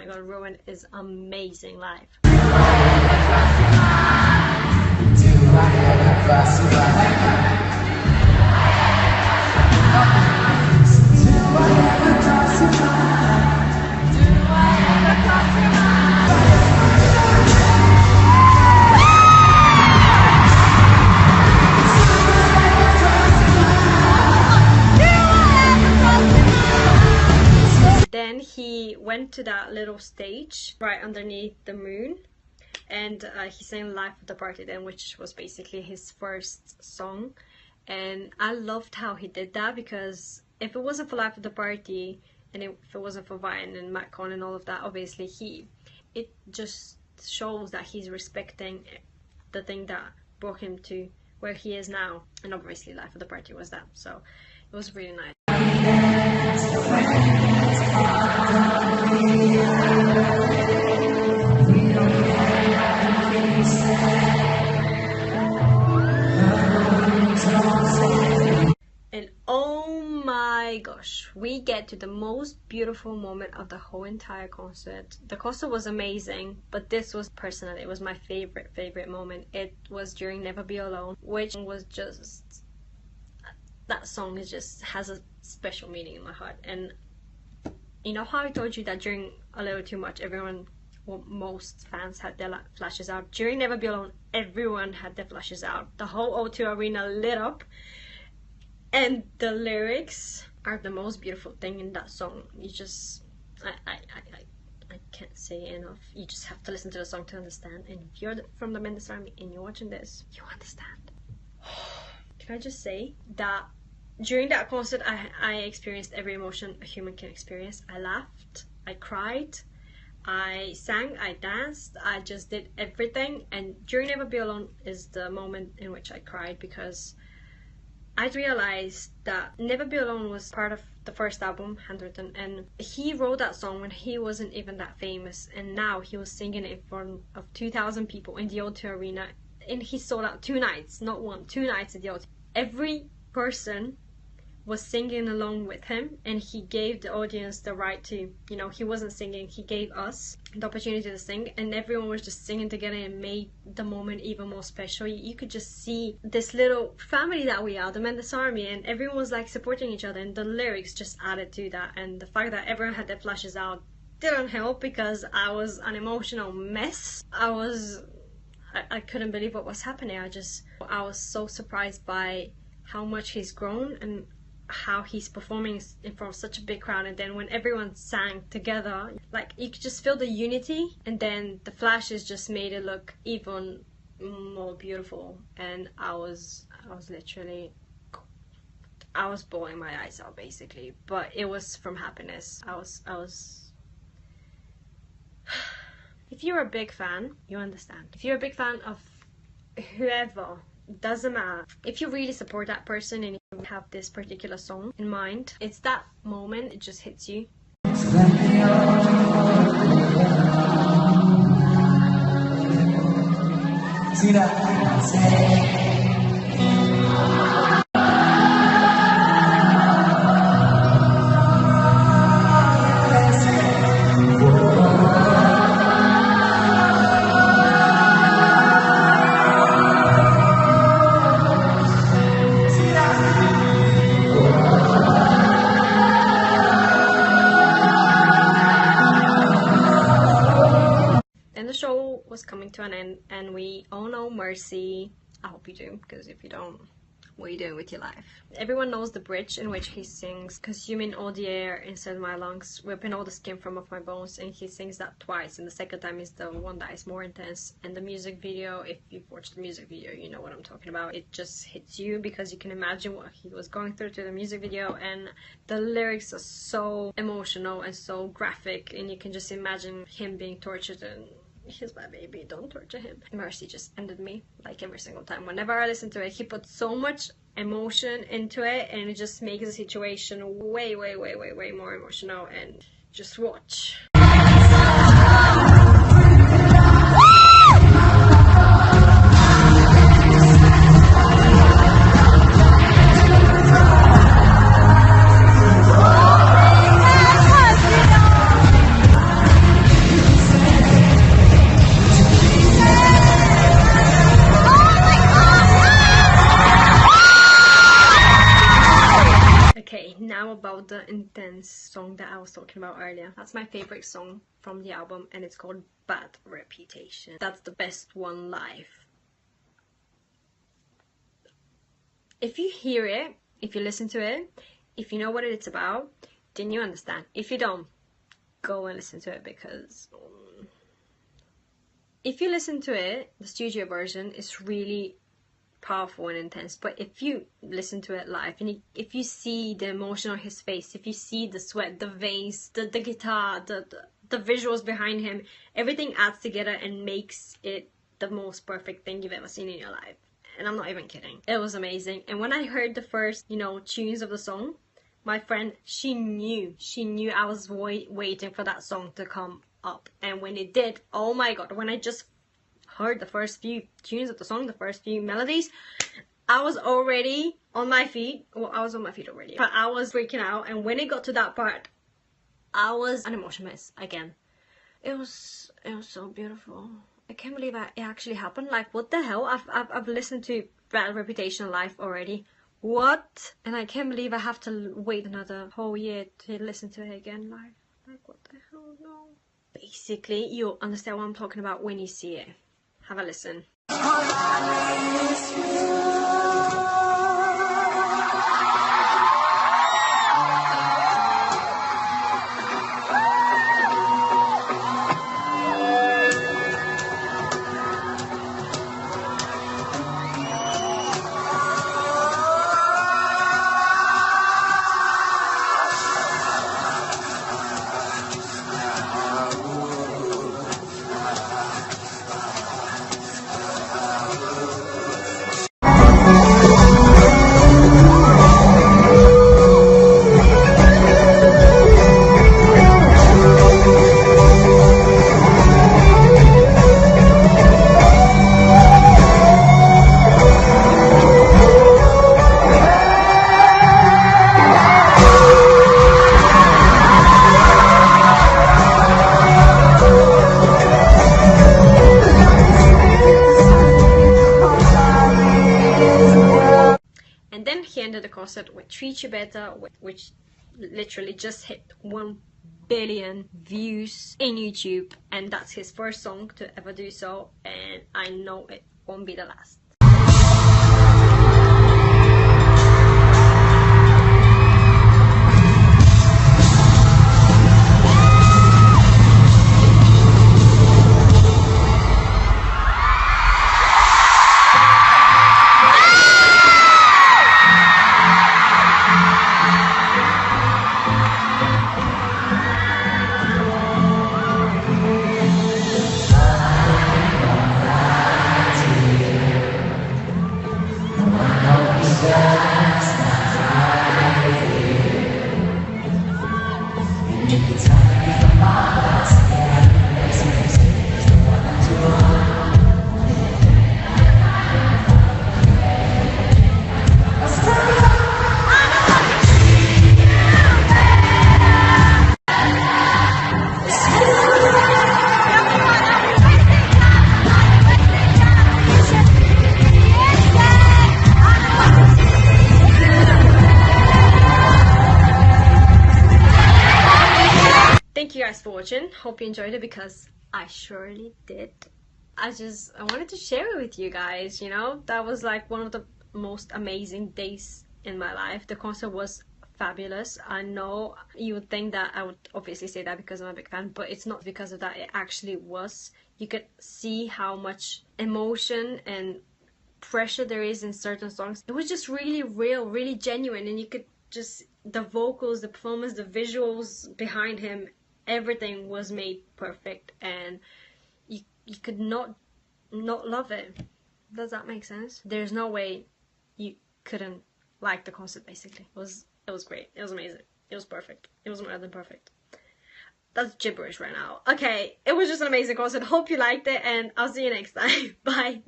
god, Rowan is amazing live. Then he went to that little stage right underneath the moon, and he sang Life of the Party then, which was basically his first song. And I loved how he did that, because if it wasn't for Life of the Party, and if it wasn't for Vine and Matt Con and all of that, obviously it just shows that he's respecting the thing that brought him to where he is now. And obviously Life of the Party was that, so it was really nice. And oh my gosh, we get to the most beautiful moment of the whole entire concert. The concert was amazing, but this was personal. It was my favorite moment. It was during Never Be Alone, which was just, that song is just has a special meaning in my heart. And you know how I told you that during A Little Too Much, everyone, well, most fans had their flashes out. During Never Be Alone, everyone had their flashes out. The whole O2 arena lit up, and the lyrics are the most beautiful thing in that song. You just, I can't say enough. You just have to listen to the song to understand. And if you're from the Mendes Army and you're watching this, you understand. Can I just say that during that concert, I experienced every emotion a human can experience. I laughed, I cried, I sang, I danced, I just did everything. And during Never Be Alone is the moment in which I cried, because I realized that Never Be Alone was part of the first album, Handwritten, and he wrote that song when he wasn't even that famous, and now he was singing it in front of 2,000 people in the O2 arena, and he sold out 2 nights, not one, 2 nights at the O2. Every person was singing along with him, and he gave the audience the right to, you know, he wasn't singing, he gave us the opportunity to sing, and everyone was just singing together and made the moment even more special. You could just see this little family that we are, the Mendes Army, and everyone was like supporting each other, and the lyrics just added to that. And the fact that everyone had their flashes out didn't help, because I was an emotional mess. I couldn't believe what was happening. I was so surprised by how much he's grown and how he's performing in front of such a big crowd. And then when everyone sang together, like, you could just feel the unity, and then the flashes just made it look even more beautiful. And I was bawling my eyes out basically, but it was from happiness. I was If you're a big fan, you understand. If you're a big fan of whoever, doesn't matter. If you really support that person and you have this particular song in mind, it's that moment, it just hits you. See that? Coming to an end, and we all know Mercy. I hope you do, because if you don't, what are you doing with your life? Everyone knows the bridge in which he sings, consuming all the air inside my lungs, ripping all the skin from off my bones, and he sings that twice, and the second time is the one that is more intense. And the music video, if you've watched the music video, you know what I'm talking about. It just hits you, because you can imagine what he was going through to the music video, and the lyrics are so emotional and so graphic, and you can just imagine him being tortured, and he's my baby, don't torture him. Mercy just ended me, like, every single time. Whenever I listen to it, he put so much emotion into it, and it just makes the situation way more emotional. And just watch. the intense song that I was talking about earlier. That's my favorite song from the album, and it's called Bad Reputation. That's the best one live. If you hear it, if you listen to it, if you know what it's about, then you understand. If you don't, go and listen to it, because if you listen to it, the studio version is really powerful and intense. But if you listen to it live, and if you see the emotion on his face, if you see the sweat, the veins, the guitar, the visuals behind him, everything adds together and makes it the most perfect thing you've ever seen in your life. And I'm not even kidding. It was amazing. And when I heard the first, tunes of the song, my friend, she knew I was waiting for that song to come up. And when it did, oh my god, when I just heard the first few tunes of the song, the first few melodies, I was already on my feet. Well, I was on my feet already, but I was freaking out. And when it got to that part, I was an emotion mess again. It was so beautiful. I can't believe it actually happened. Like, what the hell? I've listened to Bad Reputation live already. What? And I can't believe I have to wait another whole year to listen to it again live. Like, what the hell? No. Basically, you'll understand what I'm talking about when you see it. Have a listen. The concert with Treat You Better, which literally just hit 1 billion views in YouTube, and that's his first song to ever do so, and I know it won't be the last. Thank you guys for watching. Hope you enjoyed it, because I surely did. I wanted to share it with you guys, that was like one of the most amazing days in my life. The concert was fabulous. I know you would think that I would obviously say that because I'm a big fan, but it's not because of that. It actually was. You could see how much emotion and pressure there is in certain songs. It was just really real, really genuine, and you could just, the vocals, the performance, the visuals behind him, everything was made perfect, and you could not love it. Does that make sense? There's no way you couldn't like the concert. Basically, it was great. It was amazing. It was perfect. It was more than perfect. That's gibberish right now. Okay, it was just an amazing concert. Hope you liked it, and I'll see you next time. Bye.